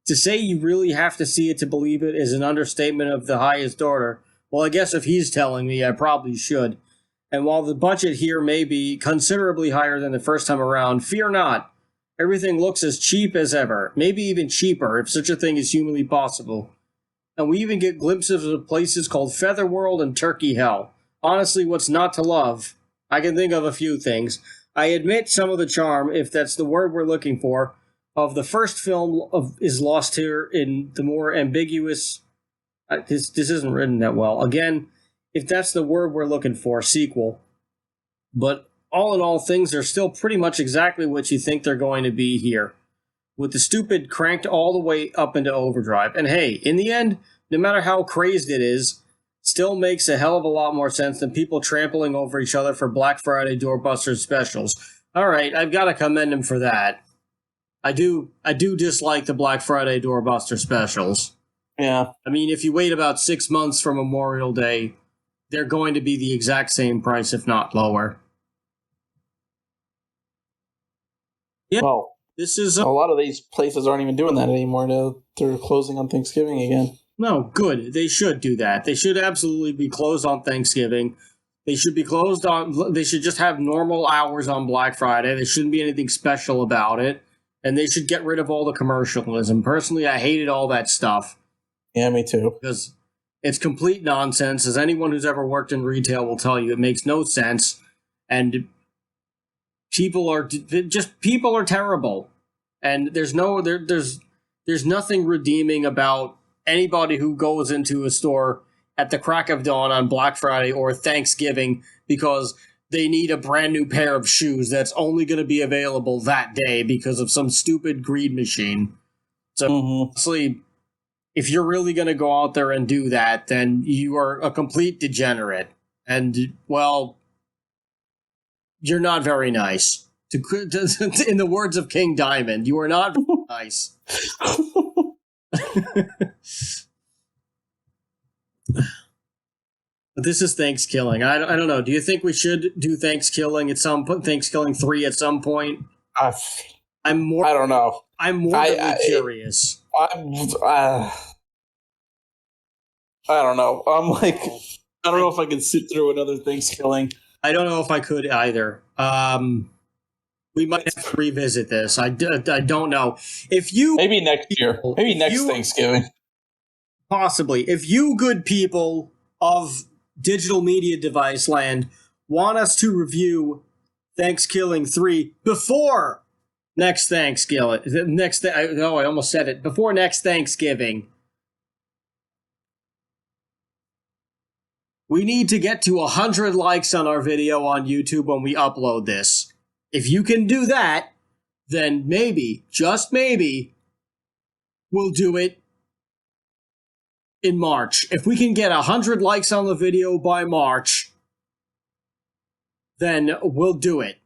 To say you really have to see it to believe it is an understatement of the highest order. Well, I guess if he's telling me, I probably should. And while the budget here may be considerably higher than the first time around, fear not. Everything looks as cheap as ever, maybe even cheaper if such a thing is humanly possible. And we even get glimpses of places called Featherworld and Turkey Hell. Honestly, what's not to love? I can think of a few things. I admit some of the charm, if that's the word we're looking for, of the first film is lost here in the more ambiguous... This isn't written that well. Again, if that's the word we're looking for, sequel. But all in all, things are still pretty much exactly what you think they're going to be here, with the stupid cranked all the way up into overdrive. And hey, in the end, no matter how crazed it is, still makes a hell of a lot more sense than people trampling over each other for Black Friday doorbuster specials. All right, I've got to commend him for that. I do dislike the Black Friday doorbuster specials. Yeah. I mean, if you wait about 6 months from Memorial Day, they're going to be the exact same price, if not lower. Yeah. Well, this is a lot of these places aren't even doing that anymore. They're closing on Thanksgiving again. No, good. They should do that. They should absolutely be closed on Thanksgiving. They should be closed on... They should just have normal hours on Black Friday. There shouldn't be anything special about it. And they should get rid of all the commercialism. Personally, I hated all that stuff. Yeah, me too. Because it's complete nonsense. As anyone who's ever worked in retail will tell you, it makes no sense. And people are terrible. And there's nothing redeeming about anybody who goes into a store at the crack of dawn on Black Friday or Thanksgiving because they need a brand new pair of shoes that's only going to be available that day because of some stupid greed machine. So, honestly, if you're really going to go out there and do that, then you are a complete degenerate. And, well, you're not very nice. In the words of King Diamond, you are not very nice. But this is Thanksgiving. I don't know. Do you think we should do Thanksgiving at some point? Thanksgiving 3 at some point? I don't know. I'm morbidly curious. I don't know. I don't know if I can sit through another Thanksgiving. I don't know if I could either. We might have to revisit this. I don't know. Maybe next year. Maybe next Thanksgiving. Possibly. If you good people of digital media device land want us to review Thanksgiving 3 before next Thanksgiving, I almost said it. Before next Thanksgiving, we need to get to 100 likes on our video on YouTube when we upload this. If you can do that, then maybe, just maybe, we'll do it in March. If we can get 100 likes on the video by March, then we'll do it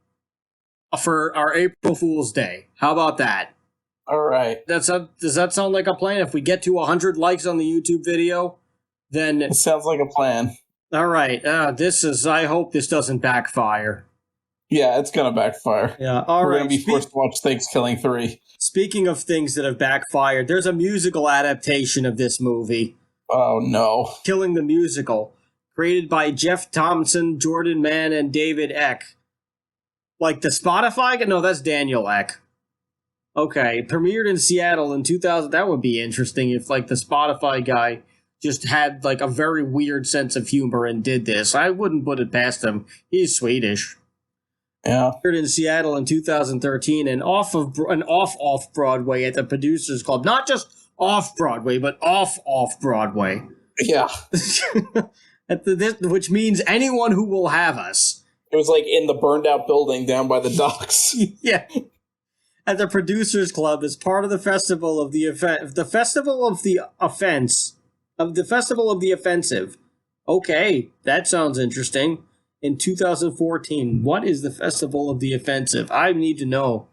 for our April Fool's Day. How about that? All right. Does that sound like a plan? If we get to 100 likes on the YouTube video, then It sounds like a plan. all right. I hope this doesn't backfire. Yeah, it's gonna backfire. Yeah. All We're right. gonna be forced to watch Thanksgiving 3. Speaking of things that have backfired, there's a musical adaptation of this movie, Oh no. Killing the Musical, created by Jeff Thompson, Jordan Mann, and David Eck. Like the Spotify guy? No, that's Daniel Eck. Okay, premiered in Seattle in 2000. That would be interesting if like the Spotify guy just had like a very weird sense of humor and did this. I wouldn't put it past him. He's Swedish. Yeah. Premiered in Seattle in 2013 and off Broadway at the Producers Club. Not just off Broadway, but off Broadway. Yeah. Which means anyone who will have us. It was like in the burned out building down by the docks. Yeah. At the Producers Club as part of the Festival of the Offensive. Okay, that sounds interesting. In 2014, what is the Festival of the Offensive? I need to know.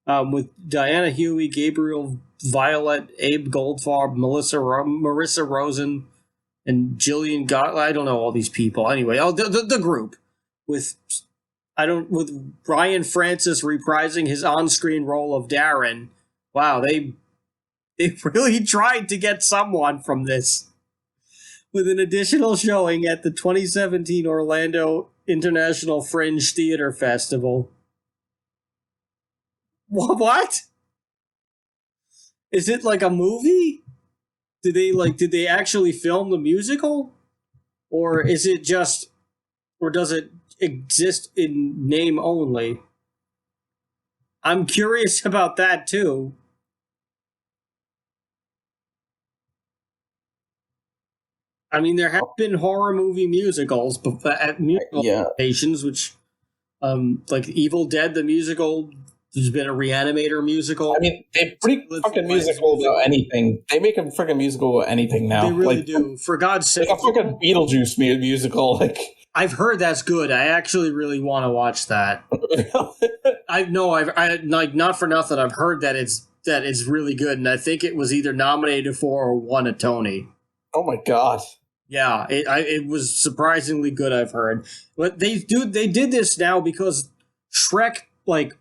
With Diana Huey, Gabriel Violet, Abe Goldfarb, Marissa Rosen, and Jillian I don't know all these people. Anyway, the group with Brian Francis reprising his on-screen role of Darren. Wow, they really tried to get someone from this. With an additional showing at the 2017 Orlando International Fringe Theater Festival. What? Is it like a movie? Did they actually film the musical? Or is it just, or does it exist in name only? I'm curious about that too. I mean, there have been horror movie musicals at musical adaptations, which, like Evil Dead, the musical. There's been a Reanimator musical. I mean, they pretty fucking musical about anything. They make a freaking musical about anything now. They really do. For God's sake, like a fucking Beetlejuice musical. Like I've heard that's good. I actually really want to watch that. I like not for nothing. I've heard that it's really good, and I think it was either nominated for or won a Tony. Oh my god. Yeah, it was surprisingly good, I've heard. But they did this now because Shrek, like,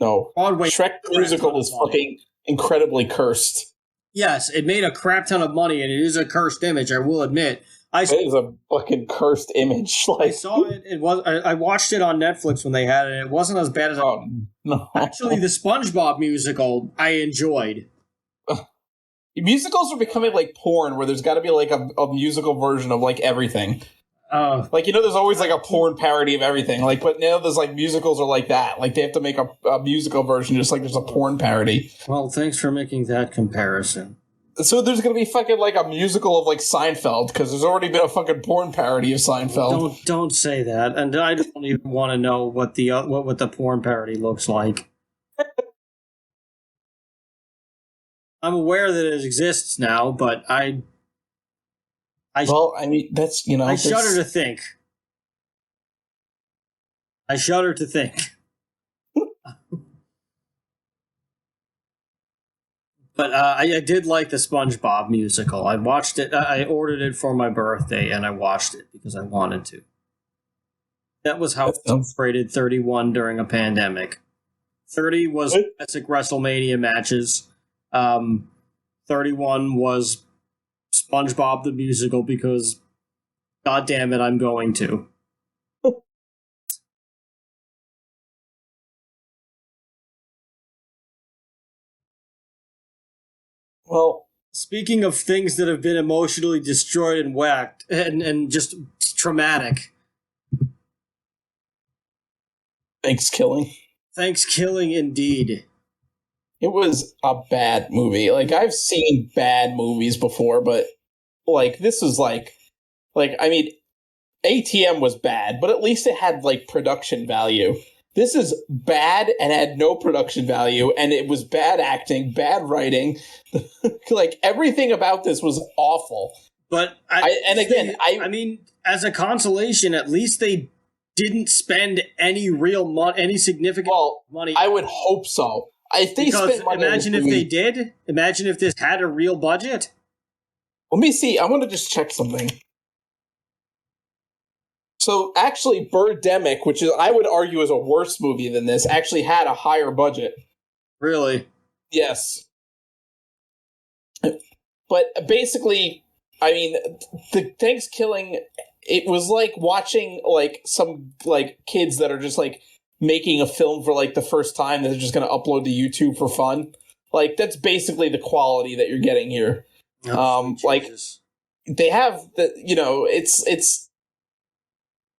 no, Broadway Shrek the musical is fucking incredibly cursed. Yes, it made a crap ton of money, and it is a cursed image, I will admit. It is a fucking cursed image. Like, I saw it. I watched it on Netflix when they had it, and it wasn't as bad as no. Actually, the SpongeBob musical, I enjoyed. Musicals are becoming like porn, where there's got to be like a musical version of like everything. Like, there's always like a porn parody of everything. Like, but now there's like musicals are like that. Like they have to make a musical version, just like there's a porn parody. Well, thanks for making that comparison. So there's gonna be fucking like a musical of like Seinfeld because there's already been a fucking porn parody of Seinfeld. Don't say that, and I don't even want to know what the porn parody looks like. I'm aware that it exists now, but I mean, that's, I shudder to think. I shudder to think. But I did like the SpongeBob musical. I watched it. I ordered it for my birthday, and I watched it because I wanted to. That was how I celebrated 31 during a pandemic. 30 was classic WrestleMania matches. 31 was SpongeBob the musical because, God damn it, I'm going to. Well, speaking of things that have been emotionally destroyed and whacked and just traumatic. Thanksgiving indeed. It was a bad movie. Like, I've seen bad movies before, but like this was like I mean, ATM was bad, but at least it had like production value. This is bad and had no production value, and it was bad acting, bad writing. Like, everything about this was awful. But I mean, as a consolation, at least they didn't spend any real money, any significant money. I would hope so. If they Because spent money on this imagine if movie- they did. Imagine if this had a real budget. Let me see. I want to just check something. So actually, Birdemic, which is I would argue is a worse movie than this, actually had a higher budget. Really? Yes. But basically, I mean, the Thanksgiving, it was like watching like some like kids that are just like making a film for like the first time that they're just going to upload to YouTube for fun. Like that's basically the quality that you're getting here. Oh, Like Jesus. they have the, you know, it's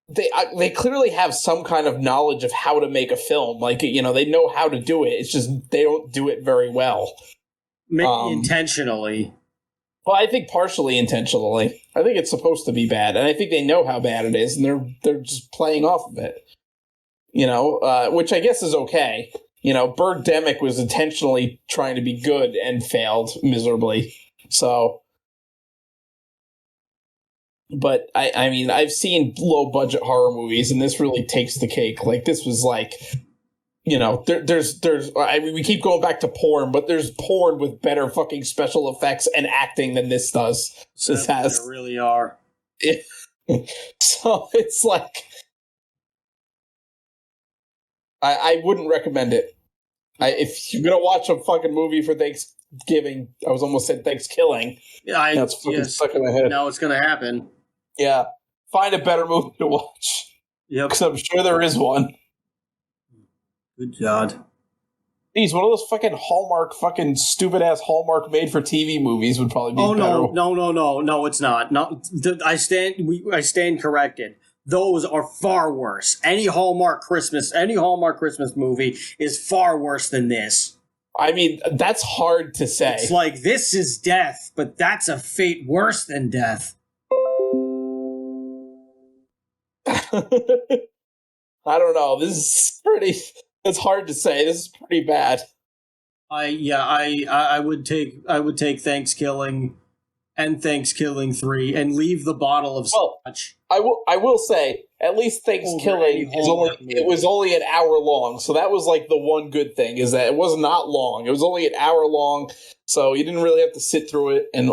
they clearly have some kind of knowledge of how to make a film. Like, you know, they know how to do it. It's just they don't do it very well. Maybe intentionally. Well, I think partially intentionally. I think it's supposed to be bad, and I think they know how bad it is, and they're just playing off of it. You know, which I guess is okay. You know, Birdemic was intentionally trying to be good and failed miserably. So, but I mean, I've seen low budget horror movies, and this really takes the cake. Like this was like, you know, there's I mean, we keep going back to porn, but there's porn with better fucking special effects and acting than this does. This has There really are. So it's like, I wouldn't recommend it. If you're gonna watch a fucking movie for Thanksgiving, I was almost said Thanksgiving. Yeah, That's fucking stuck in my head. Now it's going to happen. Yeah, find a better movie to watch Yep. because I'm sure there is one. Good God. Geez, one of those fucking Hallmark, fucking stupid ass Hallmark made for TV movies would probably be Oh better. no, it's not. No, I stand corrected. Those are far worse. Any Hallmark Christmas movie is far worse than this. I mean, that's hard to say. It's like this is death, but that's a fate worse than death. I don't know. This is pretty. It's hard to say. This is pretty bad. I would take Thanksgiving and Thanksgiving 3 and leave the bottle of scotch. I will say at least Thanksgiving was only an hour long, so that was like the one good thing is that it was not long. It was only an hour long, so you didn't really have to sit through it and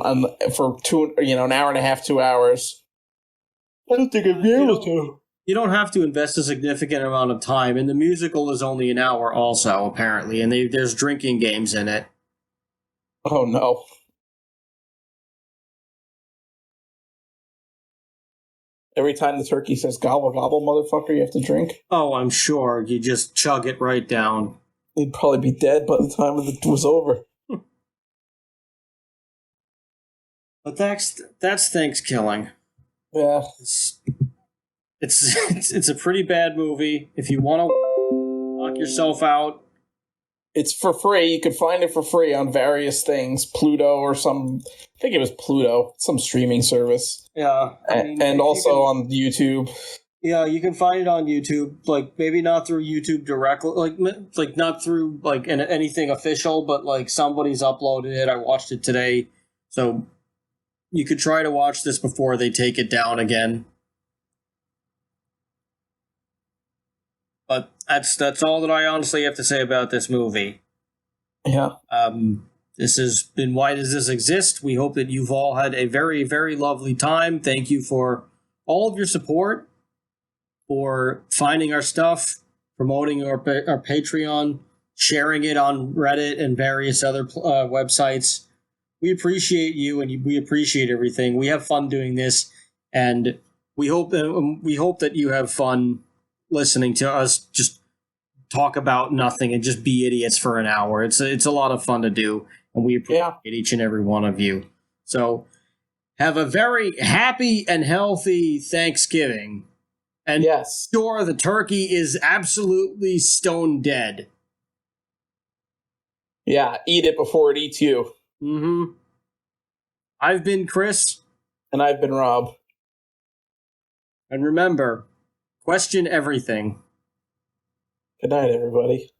for an hour and a half, 2 hours. I don't think I'd be able to. You don't have to invest a significant amount of time, and the musical is only an hour also, apparently, and there's drinking games in it. Oh, no. Every time the turkey says gobble, gobble, motherfucker, you have to drink? Oh, I'm sure. You just chug it right down. He'd probably be dead by the time it was over. But that's Thanksgiving. Yeah. It's a pretty bad movie. If you want to knock yourself out, it's for free. You can find it for free on various things, Pluto or I think it was Pluto, some streaming service. Yeah, and also on YouTube. Yeah, you can find it on YouTube. Like maybe not through YouTube directly, like not through like anything official, but like somebody's uploaded it. I watched it today, so you could try to watch this before they take it down again. But that's all that I honestly have to say about this movie. Yeah. This has been Why Does This Exist? We hope that you've all had a very, very lovely time. Thank you for all of your support, for finding our stuff, promoting our Patreon, sharing it on Reddit and various other websites. We appreciate you, and we appreciate everything. We have fun doing this, and we hope that you have fun listening to us just talk about nothing and just be idiots for an hour. It's a lot of fun to do, and we appreciate each and every one of you. So have a very happy and healthy Thanksgiving. And sure, the turkey is absolutely stone dead. Yeah, eat it before it eats you. Mm-hmm. I've been Chris. And I've been Rob. And remember, question everything. Good night, everybody.